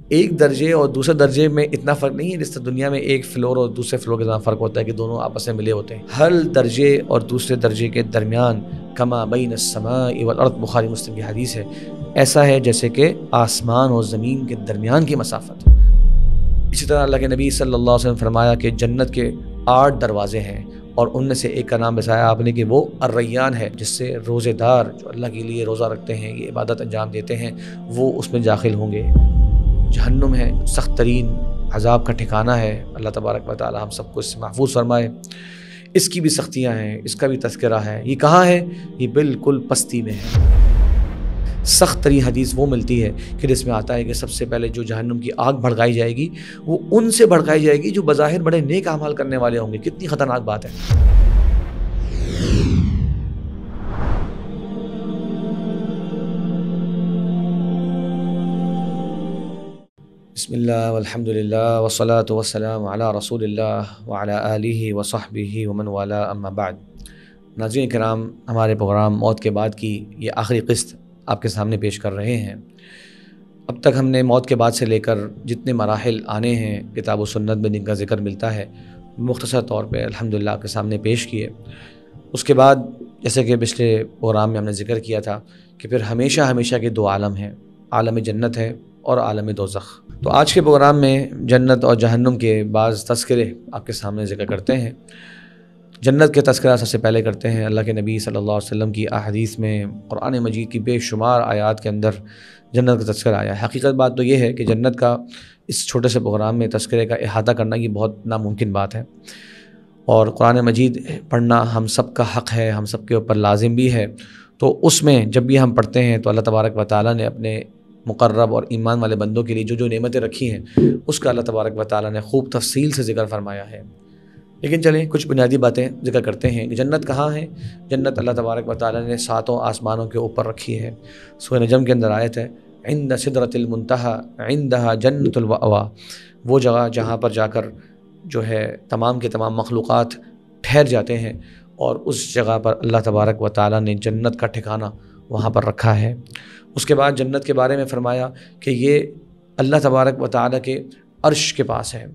ایک درجے اور دوسرے درجے میں اتنا فرق نہیں ہے جس طرح دنیا میں ایک فلور اور دوسرے فلور کے درمیان فرق ہوتا ہے کہ دونوں آپس میں ملے ہوتے ہیں۔ ہر درجے اور دوسرے درجے کے درمیان کما بین السماء والارض، بخاری مسلم کی حدیث ہے، ایسا ہے جیسے کہ آسمان اور زمین کے درمیان کی مسافت۔ اسی طرح اللہ کے نبی صلی اللہ علیہ وسلم فرمایا کہ جنت کے 8 دروازے ہیں، اور ان میں سے ایک کا نام بتایا آپ نے کہ وہ الریان ہے، جس سے روزے دار جو اللہ کے لیے روزہ رکھتے ہیں، یہ عبادت انجام دیتے ہیں، وہ اس میں داخل ہوں گے۔ جہنم ہے، سخت ترین عذاب کا ٹھکانہ ہے، اللہ تبارک و تعالی ہم سب کو اس سے محفوظ فرمائے۔ اس کی بھی سختیاں ہیں، اس کا بھی تذکرہ ہے۔ یہ کہاں ہے؟ یہ بالکل پستی میں ہے۔ سخت ترین حدیث وہ ملتی ہے کہ جس میں آتا ہے کہ سب سے پہلے جو جہنم کی آگ بھڑکائی جائے گی وہ ان سے بھڑکائی جائے گی جو بظاہر بڑے نیک اعمال کرنے والے ہوں گے۔ کتنی خطرناک بات ہے۔ بسم اللہ والحمد للہ والصلاة والسلام علی رسول اللہ وعلی آلہ وصحبہ ومن والا، اما بعد۔ ناظرین کرام، ہمارے پروگرام موت کے بعد کی یہ آخری قسط آپ کے سامنے پیش کر رہے ہیں۔ اب تک ہم نے موت کے بعد سے لے کر جتنے مراحل آنے ہیں کتاب و سنت میں جن کا ذکر ملتا ہے، مختصر طور پہ الحمدللہ آپ کے سامنے پیش کیے۔ اس کے بعد جیسے کہ پچھلے پروگرام میں ہم نے ذکر کیا تھا کہ پھر ہمیشہ ہمیشہ کے 2 عالم ہیں، عالم جنت ہے اور عالم دوزخ۔ تو آج کے پروگرام میں جنت اور جہنم کے بعض تذکرے آپ کے سامنے ذکر کرتے ہیں۔ جنت کے تذکرہ سب سے پہلے کرتے ہیں۔ اللہ کے نبی صلی اللہ علیہ وسلم کی احادیث میں، قرآن مجید کی بے شمار آیات کے اندر جنت کا تذکرہ آیا ہے۔ حقیقت بات تو یہ ہے کہ جنت کا اس چھوٹے سے پروگرام میں تذکرے کا احاطہ کرنا یہ بہت ناممکن بات ہے، اور قرآن مجید پڑھنا ہم سب کا حق ہے، ہم سب کے اوپر لازم بھی ہے۔ تو اس میں جب بھی ہم پڑھتے ہیں تو اللہ تبارک و تعالیٰ نے اپنے مقرب اور ایمان والے بندوں کے لیے جو جو نعمتیں رکھی ہیں اس کا اللہ تبارک و تعالیٰ نے خوب تفصیل سے ذکر فرمایا ہے۔ لیکن چلیں کچھ بنیادی باتیں ذکر کرتے ہیں کہ جنت کہاں ہے۔ جنت اللہ تبارک و تعالیٰ نے 7 آسمانوں کے اوپر رکھی ہے۔ سورہ نجم کے اندر آیت ہے، عند سدرۃ المنتہی عندہا جنت المأویٰ، وہ جگہ جہاں پر جا کر جو ہے تمام کے تمام مخلوقات ٹھہر جاتے ہیں، اور اس جگہ پر اللہ تبارک و تعالیٰ نے جنت کا ٹھکانہ وہاں پر رکھا ہے۔ اس کے بعد جنت کے بارے میں فرمایا کہ یہ اللہ تبارک و تعالیٰ کے عرش کے پاس ہے۔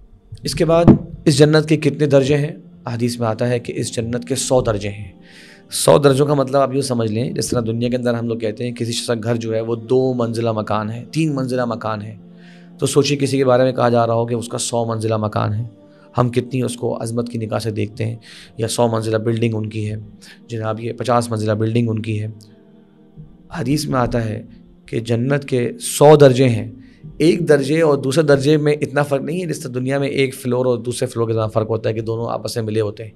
اس کے بعد اس جنت کے کتنے درجے ہیں؟ حدیث میں آتا ہے کہ اس جنت کے 100 درجے ہیں۔ 100 درجوں کا مطلب آپ یوں سمجھ لیں جس طرح دنیا کے اندر ہم لوگ کہتے ہیں کسی شخص کا گھر جو ہے وہ 2 منزلہ مکان ہے، 3 منزلہ مکان ہے، تو سوچیے کسی کے بارے میں کہا جا رہا ہو کہ اس کا 100 منزلہ مکان ہے۔ ہم کتنی اس کو عظمت کی نگاہ سے دیکھتے ہیں، یا 100 منزلہ بلڈنگ ان کی ہے، جناب یہ 50 منزلہ بلڈنگ ان کی ہے۔ حدیث میں آتا ہے کہ جنت کے 100 درجے ہیں، ایک درجے اور دوسرے درجے میں اتنا فرق نہیں ہے جس طرح دنیا میں ایک فلور اور دوسرے فلور کے درمیان فرق ہوتا ہے کہ دونوں آپس میں ملے ہوتے ہیں۔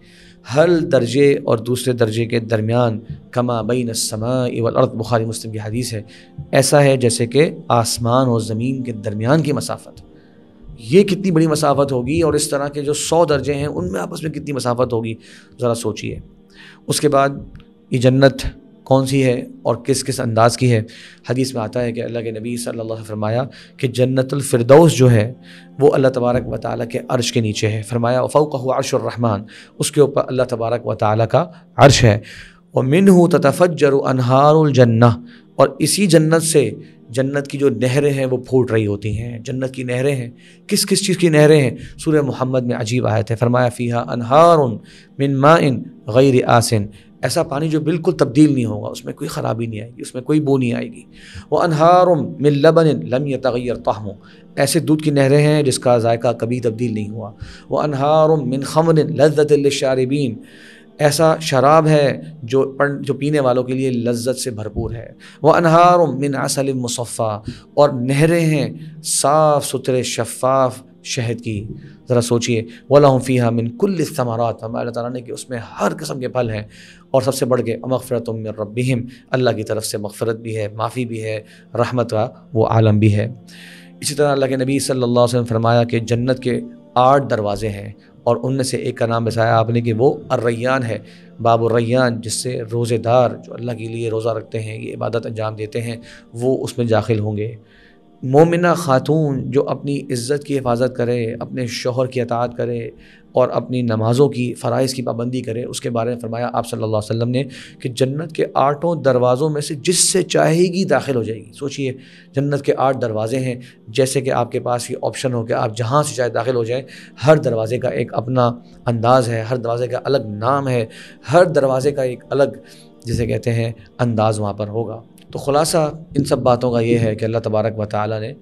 ہر درجے اور دوسرے درجے کے درمیان کما بین السماء والارض، بخاری مسلم کی حدیث ہے، ایسا ہے جیسے کہ آسمان اور زمین کے درمیان کی مسافت۔ یہ کتنی بڑی مسافت ہوگی، اور اس طرح کے جو 100 درجے ہیں ان میں آپس میں کتنی مسافت ہوگی، ذرا سوچئے۔ اس کے بعد یہ جنت کون سی ہے اور کس کس انداز کی ہے؟ حدیث میں آتا ہے کہ اللہ کے نبی صلی اللہ علیہ وسلم فرمایا کہ جنت الفردوس جو ہے وہ اللہ تبارک و تعالیٰ کے عرش کے نیچے ہے۔ فرمایا وفوقہ عرش الرحمن، اس کے اوپر اللہ تبارک و تعالیٰ کا عرش ہے۔ ومنہ تتفجر انہار الجنہ، اور اسی جنت سے جنت کی جو نہریں ہیں وہ پھوٹ رہی ہوتی ہیں۔ جنت کی نہریں ہیں، کس کس چیز کی نہریں ہیں؟ سورہ محمد میں عجیب آیت ہے، فرمایا فیہا انہار من ماء غیر آسن، ایسا پانی جو بالکل تبدیل نہیں ہوگا، اس میں کوئی خرابی نہیں آئے گی، اس میں کوئی بو نہیں آئے گی۔ وَأَنْهَارٌ مِّن لَبَنٍ لَمْ يَتَغَيَّرْ طَعْمُهُ، ایسے دودھ کی نہریں ہیں جس کا ذائقہ کبھی تبدیل نہیں ہوا۔ وَأَنْهَارٌ مِّن خَمْرٍ لَذَّةٍ لِّلشَّارِبِينَ، ایسا شراب ہے جو پینے والوں کے لیے لذت سے بھرپور ہے۔ وَأَنْهَارٌ مِّنْ عَسَلٍ مُّصَفًّى، اور نہریں ہیں صاف ستھرے شفاف شہد کی۔ ذرا سوچئے، وَلَهُمْ فِيهَا مِن كُلِّ الثَّمَرَاتِ، ہمارے اللہ تعالیٰ نے کہ اس میں ہر قسم کے پھل ہیں، اور سب سے بڑھ کے مغفرۃ من ربہم، اللہ کی طرف سے مغفرت بھی ہے، معافی بھی ہے، رحمت کا وہ عالم بھی ہے۔ اسی طرح اللہ کے نبی صلی اللہ علیہ وسلم فرمایا کہ جنت کے 8 دروازے ہیں، اور ان میں سے ایک کا نام بتایا آپ نے کہ وہ الریان ہے، باب الریان، جس سے روزے دار جو اللہ کے لیے روزہ رکھتے ہیں، یہ عبادت انجام دیتے ہیں، وہ اس میں داخل ہوں گے۔ مومنہ خاتون جو اپنی عزت کی حفاظت کرے، اپنے شوہر کی اطاعت کرے اور اپنی نمازوں کی فرائض کی پابندی کرے، اس کے بارے میں فرمایا آپ صلی اللہ علیہ وسلم نے کہ جنت کے 8 دروازوں میں سے جس سے چاہے گی داخل ہو جائے گی۔ سوچئے جنت کے 8 دروازے ہیں، جیسے کہ آپ کے پاس یہ آپشن ہو کہ آپ جہاں سے چاہے داخل ہو جائیں۔ ہر دروازے کا ایک اپنا انداز ہے، ہر دروازے کا الگ نام ہے، ہر دروازے کا ایک الگ جسے کہتے ہیں انداز وہاں پر ہوگا۔ تو خلاصہ ان سب باتوں کا یہ ہے کہ اللہ تبارک و تعالی نے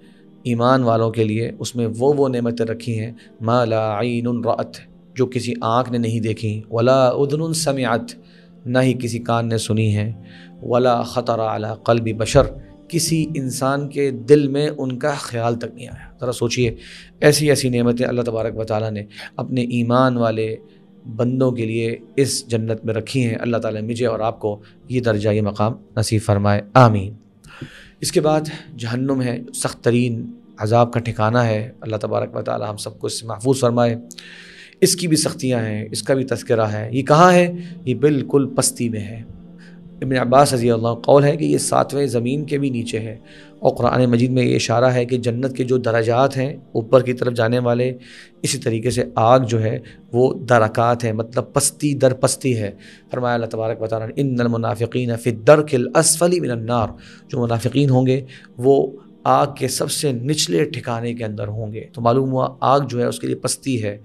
ایمان والوں کے لیے اس میں وہ نعمتیں رکھی ہیں ما لا عین رأت، جو کسی آنکھ نے نہیں دیکھی، ولا اذن سمعت، نہ ہی کسی کان نے سنی ہیں، ولا خطر علی قلب بشر، کسی انسان کے دل میں ان کا خیال تک نہیں آیا۔ ذرا سوچئے ایسی ایسی نعمتیں اللہ تبارک و تعالی نے اپنے ایمان والے بندوں کے لیے اس جنت میں رکھی ہیں۔ اللہ تعالیٰ مجھے اور آپ کو یہ درجہ، یہ مقام نصیب فرمائے، آمین۔ اس کے بعد جہنم ہے، سخت ترین عذاب کا ٹھکانہ ہے۔ اللہ تبارک و تعالیٰ ہم سب کو اس سے محفوظ فرمائے۔ اس کی بھی سختیاں ہیں، اس کا بھی تذکرہ ہے۔ یہ کہاں ہے؟ یہ بالکل پستی میں ہے۔ ابن عباس رضی اللہ عنہ قول ہے کہ یہ 7ویں زمین کے بھی نیچے ہے، اور قرآن مجید میں یہ اشارہ ہے کہ جنت کے جو درجات ہیں اوپر کی طرف جانے والے، اسی طریقے سے آگ جو ہے وہ درکات ہے، مطلب پستی در پستی ہے۔ فرمایا اللہ تبارک و تعالیٰ نے ان المنافقین فی الدرک الاسفل من النار، جو منافقین ہوں گے وہ آگ کے سب سے نچلے ٹھکانے کے اندر ہوں گے۔ تو معلوم ہوا آگ جو ہے اس کے لیے پستی ہے،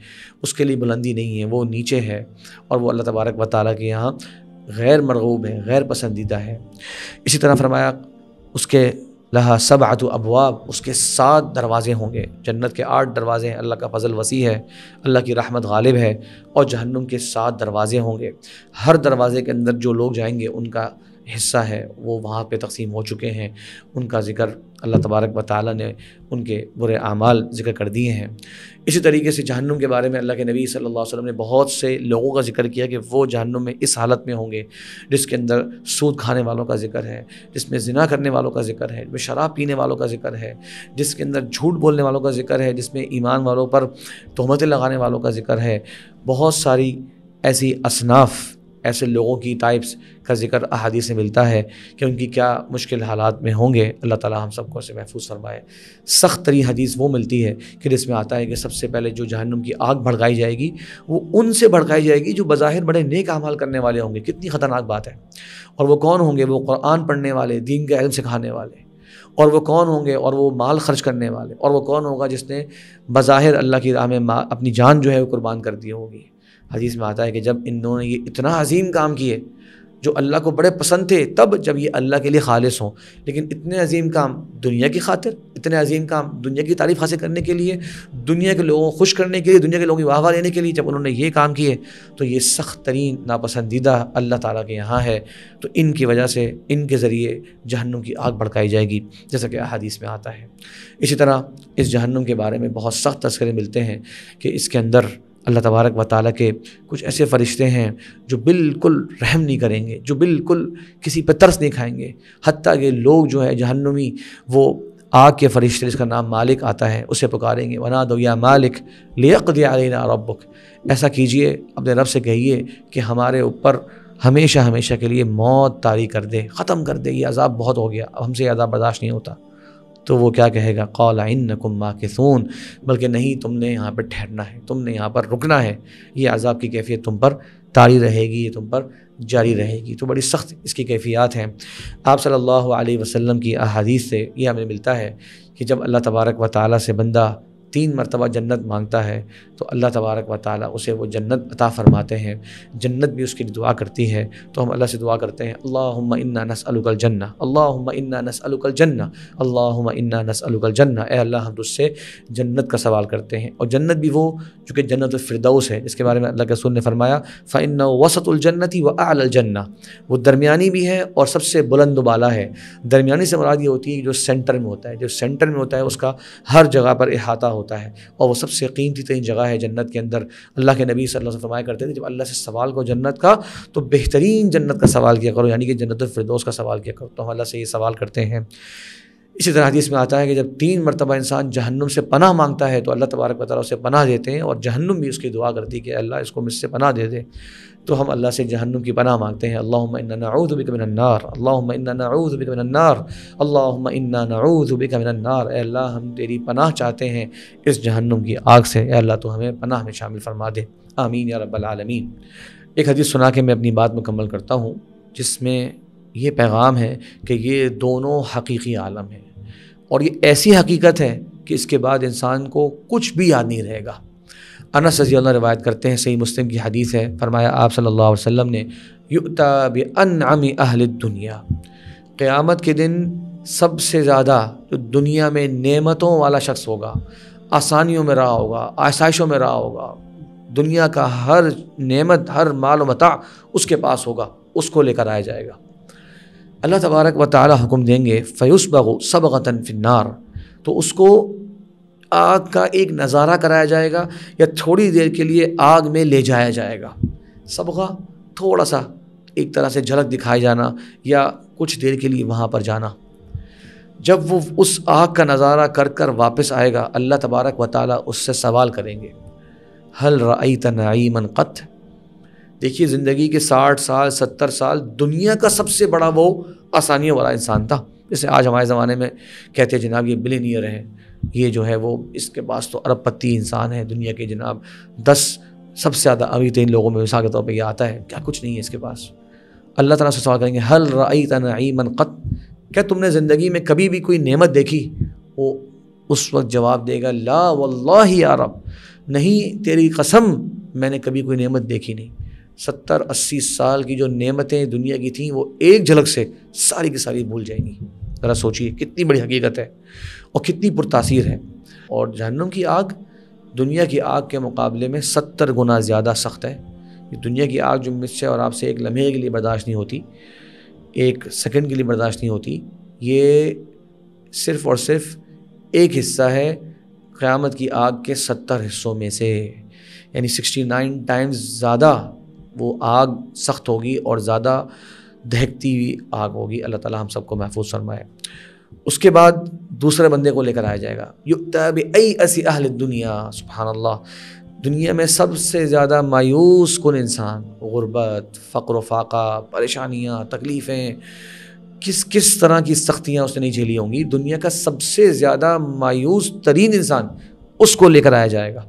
اس کے لیے بلندی نہیں ہے، وہ نیچے ہے، اور وہ اللہ تبارک و تعالیٰ کے یہاں غیر مرغوب ہے، غیر پسندیدہ ہے۔ اسی طرح فرمایا اس کے لہا 7 ابواب، اس کے 7 دروازے ہوں گے۔ جنت کے 8 دروازے ہیں، اللہ کا فضل وسیع ہے، اللہ کی رحمت غالب ہے، اور جہنم کے 7 دروازے ہوں گے۔ ہر دروازے کے اندر جو لوگ جائیں گے ان کا حصہ ہے وہ وہاں پہ تقسیم ہو چکے ہیں، ان کا ذکر اللہ تبارک و تعالیٰ نے ان کے برے اعمال ذکر کر دیے ہیں۔ اسی طریقے سے جہنم کے بارے میں اللہ کے نبی صلی اللہ علیہ وسلم نے بہت سے لوگوں کا ذکر کیا کہ وہ جہنم میں اس حالت میں ہوں گے جس کے اندر سود کھانے والوں کا ذکر ہے، جس میں زنا کرنے والوں کا ذکر ہے، جس میں شراب پینے والوں کا ذکر ہے، جس کے اندر جھوٹ بولنے والوں کا ذکر ہے، جس میں ایمان والوں پر تہمتیں لگانے والوں کا ذکر ہے۔ بہت ساری ایسی اصناف، ایسے لوگوں کی ٹائپس کا ذکر احادیث سے ملتا ہے کہ ان کی کیا مشکل حالات میں ہوں گے۔ اللہ تعالیٰ ہم سب کو اسے محفوظ فرمائے۔ سخت ترین حدیث وہ ملتی ہے کہ جس میں آتا ہے کہ سب سے پہلے جو جہنم کی آگ بھڑکائی جائے گی وہ ان سے بھڑکائی جائے گی جو بظاہر بڑے نیک اعمال کرنے والے ہوں گے۔ کتنی خطرناک بات ہے۔ اور وہ کون ہوں گے؟ وہ قرآن پڑھنے والے، دین کے علم سکھانے والے۔ اور وہ کون ہوں گے؟ اور وہ مال خرچ کرنے والے۔ اور وہ کون ہوگا؟ جس نے بظاہر اللہ کی راہ میں اپنی جان جو ہے وہ قربان کر دی ہوگی۔ حدیث میں آتا ہے کہ جب انہوں نے یہ اتنا عظیم کام کیے جو اللہ کو بڑے پسند تھے، تب جب یہ اللہ کے لیے خالص ہوں، لیکن اتنے عظیم کام دنیا کی خاطر، اتنے عظیم کام دنیا کی تعریف حاصل کرنے کے لیے، دنیا کے لوگوں کو خوش کرنے کے لیے، دنیا کے لوگوں کی واہ واہ لینے کے لیے جب انہوں نے یہ کام کیے تو یہ سخت ترین ناپسندیدہ اللہ تعالیٰ کے یہاں ہے۔ تو ان کی وجہ سے، ان کے ذریعے جہنم کی آگ بھڑکائی جائے گی، جیسا کہ احادیث میں آتا ہے۔ اسی طرح اس جہنم کے بارے میں بہت سخت تذکرے ملتے ہیں کہ اس کے اندر اللہ تبارک و تعالیٰ کے کچھ ایسے فرشتے ہیں جو بالکل رحم نہیں کریں گے، جو بالکل کسی پہ ترس نہیں کھائیں گے، حتیٰ کہ لوگ جو ہے جہنمی وہ آگ کے فرشتے جس کا نام مالک آتا ہے اسے پکاریں گے، وَنَادَوْا يَا مالک لِيَقْضِ عَلَيْنَا رَبُّكَ، ایسا کیجئے، اپنے رب سے کہیے کہ ہمارے اوپر ہمیشہ ہمیشہ کے لیے موت طاری کر دے، ختم کر دے، یہ عذاب بہت ہو گیا، اب ہم سے یہ عذاب برداشت نہیں ہوتا۔ تو وہ کیا کہے گا؟ قَالَ إِنَّكُمْ مَاكِثُونَ، بلکہ نہیں، تم نے یہاں پر ٹھہرنا ہے، تم نے یہاں پر رکنا ہے، یہ عذاب کی کیفیت تم پر طاری رہے گی، یہ تم پر جاری رہے گی۔ تو بڑی سخت اس کی کیفیات ہیں۔ آپ صلی اللہ علیہ وسلم کی احادیث سے یہ ہمیں ملتا ہے کہ جب اللہ تبارک و تعالیٰ سے بندہ 3 مرتبہ جنت مانگتا ہے تو اللہ تبارک و تعالیٰ اسے وہ جنت عطا فرماتے ہیں، جنت بھی اس کی دعا کرتی ہے۔ تو ہم اللہ سے دعا کرتے ہیں، اللہم انا نسألک الجنہ، اللہم انا نسألک الجنہ، اللہم انا نسألک الجنہ، اے اللہ ہم تجھ سے جنت کا سوال کرتے ہیں۔ اور جنت بھی وہ جو کہ جنت الفردوس ہے، جس کے بارے میں اللہ کے رسول نے فرمایا فإنہ وسط الجنۃ وأعلی الجنہ، وہ درمیانی بھی ہے اور سب سے بلند و بالا ہے۔ درمیانی سے مراد یہ ہوتی ہے جو سینٹر میں ہوتا ہے، جو سینٹر میں ہوتا ہے اس کا ہر جگہ پر احاطہ ہوتا ہے، اور وہ سب سے قیمتی ترین جگہ ہے جنت کے اندر۔ اللہ کے نبی صلی اللہ علیہ وسلم فرمایا کرتے تھے جب اللہ سے سوال کرو جنت کا تو بہترین جنت کا سوال کیا کرو، یعنی کہ جنت الفردوس کا سوال کیا کرو۔ تو ہم اللہ سے یہ سوال کرتے ہیں۔ اسی طرح حدیث میں آتا ہے کہ جب 3 مرتبہ انسان جہنم سے پناہ مانگتا ہے تو اللہ تبارک و تعالیٰ اسے پناہ دیتے ہیں، اور جہنم بھی اس کی دعا کرتی ہے کہ اللہ اس کو مجھ سے پناہ دے دے۔ تو ہم اللہ سے جہنم کی پناہ مانگتے ہیں. اللہم انا نعوذ بک من النار، اللہم انا نعوذ بک من النار، اللہم انا نعوذ بک من النار. اے اللہ ہم تیری پناہ چاہتے ہیں اس جہنم کی آگ سے. اے اللہ تو ہمیں پناہ میں شامل فرما دے. آمین یا رب العالمین. ایک حدیث سنا کے میں اپنی بات مکمل کرتا ہوں، جس میں یہ پیغام ہے کہ یہ دونوں حقیقی عالم ہیں، اور یہ ایسی حقیقت ہے کہ اس کے بعد انسان کو کچھ بھی یاد نہیں رہے گا. انس رضی اللہ روایت کرتے ہیں، صحیح مسلم کی حدیث ہے، فرمایا آپ صلی اللہ علیہ وسلم نے یؤتی بانعم اہل الدنیا، قیامت کے دن سب سے زیادہ جو دنیا میں نعمتوں والا شخص ہوگا، آسانیوں میں رہا ہوگا، آسائشوں میں رہا ہوگا، دنیا کا ہر نعمت، ہر مال و متاع اس کے پاس ہوگا، اس کو لے کر آیا جائے گا. اللہ تبارک و تعالی حکم دیں گے فیسبغ صبغۃ فی النار، تو اس کو آگ کا ایک نظارہ کرایا جائے گا یا تھوڑی دیر کے لیے آگ میں لے جایا جائے گا. صبغہ تھوڑا سا ایک طرح سے جھلک دکھائے جانا یا کچھ دیر کے لیے وہاں پر جانا. جب وہ اس آگ کا نظارہ کر کر واپس آئے گا، اللہ تبارک و تعالیٰ اس سے سوال کریں گے هل رأیت نعیما قط. دیکھیے زندگی کے 60 سال 70 سال دنیا کا سب سے بڑا وہ آسانیوں والا انسان تھا، جیسے آج ہمارے زمانے میں کہتے ہیں جناب یہ بلینئر ہے، یہ جو ہے وہ اس کے پاس تو ارب پتی انسان ہے، دنیا کے جناب 10 سب سے زیادہ امیر ترین لوگوں میں مثال کے طور پہ یہ آتا ہے، کیا کچھ نہیں ہے اس کے پاس. اللہ تعالیٰ سے سوال کریں گے هل رأیت نعیما قط، کیا تم نے زندگی میں کبھی بھی کوئی نعمت دیکھی؟ وہ اس وقت جواب دے گا لا واللہ یا رب، نہیں تیری قسم میں نے کبھی کوئی نعمت دیکھی نہیں. 70-80 سال کی جو نعمتیں دنیا کی تھیں وہ ایک جھلک سے ساری کی ساری بھول جائیں گی. ذرا سوچیے کتنی بڑی حقیقت ہے اور کتنی پرتاثیر ہے. اور جہنم کی آگ دنیا کی آگ کے مقابلے میں 70 گنا زیادہ سخت ہے. یہ دنیا کی آگ جو مجھ سے اور آپ سے ایک لمحے کے لیے برداشت نہیں ہوتی، ایک سیکنڈ کے لیے برداشت نہیں ہوتی، یہ صرف اور صرف ایک حصہ ہے قیامت کی آگ کے 70 حصوں میں سے، یعنی 69 ٹائمز زیادہ وہ آگ سخت ہوگی اور زیادہ دہکتی ہوئی آگ ہوگی. اللہ تعالیٰ ہم سب کو محفوظ فرمائے. اس کے بعد دوسرے بندے کو لے کر آیا جائے گا یؤتی بایأس اہل الدنیا. سبحان اللہ، دنیا میں سب سے زیادہ مایوس کن انسان، غربت، فقر و فاقہ، پریشانیاں، تکلیفیں، کس طرح کی سختیاں اس نے نہیں جھیلی ہوں گی، دنیا کا سب سے زیادہ مایوس ترین انسان، اس کو لے کر آیا جائے گا.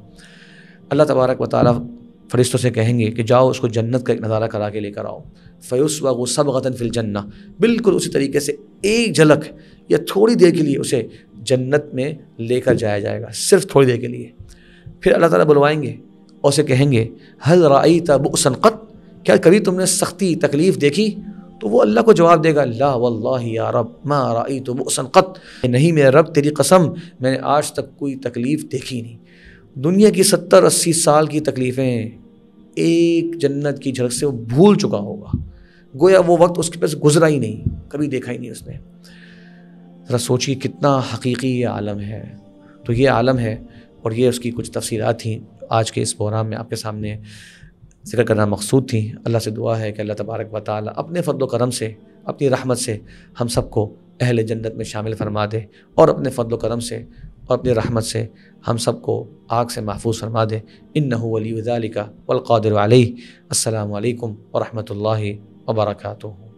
اللہ تبارک و تعالیٰ فرشتوں سے کہیں گے کہ جاؤ اس کو جنت کا ایک نظارہ کرا کے لے کر آؤ. فیسبغ صبغۃ فی الجنہ، بالکل اسی طریقے سے ایک جھلک یا تھوڑی دیر کے لیے اسے جنت میں لے کر جایا جائے گا، صرف تھوڑی دیر کے لیے. پھر اللہ تعالیٰ بلوائیں گے اور اسے کہیں گے هل رأیت بؤسا قط، کیا کبھی تم نے سختی تکلیف دیکھی؟ تو وہ اللہ کو جواب دے گا لا واللہ یا رب ما رأیت بؤسا قط، نہیں میرے رب تیری قسم میں نے آج تک کوئی تکلیف دیکھی نہیں. دنیا کی 70-80 سال کی تکلیفیں ایک جنت کی جھلک سے وہ بھول چکا ہوگا، گویا وہ وقت اس کے پاس گزرا ہی نہیں، کبھی دیکھا ہی نہیں اس نے. ذرا سوچیے کتنا حقیقی یہ عالم ہے. تو یہ عالم ہے اور یہ اس کی کچھ تفصیلات تھیں آج کے اس پروگرام میں آپ کے سامنے ذکر کرنا مقصود تھی. اللہ سے دعا ہے کہ اللہ تبارک و تعالیٰ اپنے فضل و کرم سے، اپنی رحمت سے ہم سب کو اہل جنت میں شامل فرما دے، اور اپنے فضل و کرم سے اور اپنی رحمت سے ہم سب کو آگ سے محفوظ فرما دے. انہ ولی ذالک والقادر علیہ. السلام علیکم ورحمۃ اللہ وبرکاتہ.